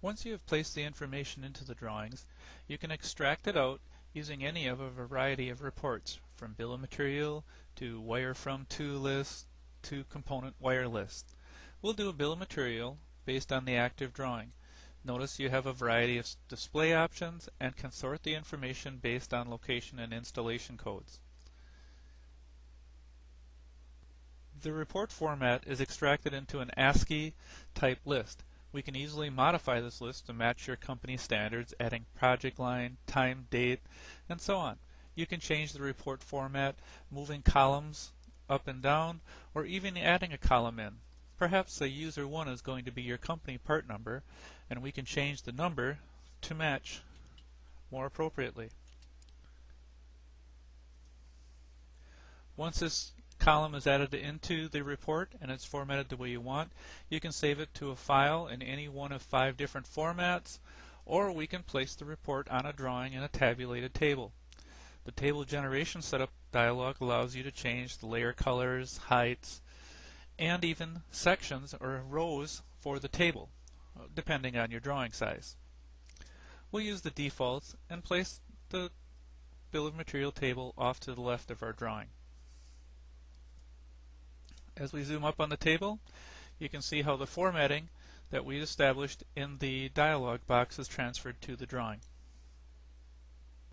Once you have placed the information into the drawings, you can extract it out using any of a variety of reports, from bill of material to wire from to list to component wire list. We'll do a bill of material based on the active drawing. Notice you have a variety of display options and can sort the information based on location and installation codes. The report format is extracted into an ASCII type list. We can easily modify this list to match your company standards, adding project line, time, date, and so on. You can change the report format, moving columns up and down, or even adding a column in. Perhaps a user 1 is going to be your company part number, and we can change the number to match more appropriately. Once this column is added into the report and it's formatted the way you want, you can save it to a file in any one of 5 different formats, or we can place the report on a drawing in a tabulated table. The table generation setup dialog allows you to change the layer colors, heights, and even sections or rows for the table, depending on your drawing size. We'll use the defaults and place the bill of material table off to the left of our drawing. As we zoom up on the table, you can see how the formatting that we established in the dialog box is transferred to the drawing.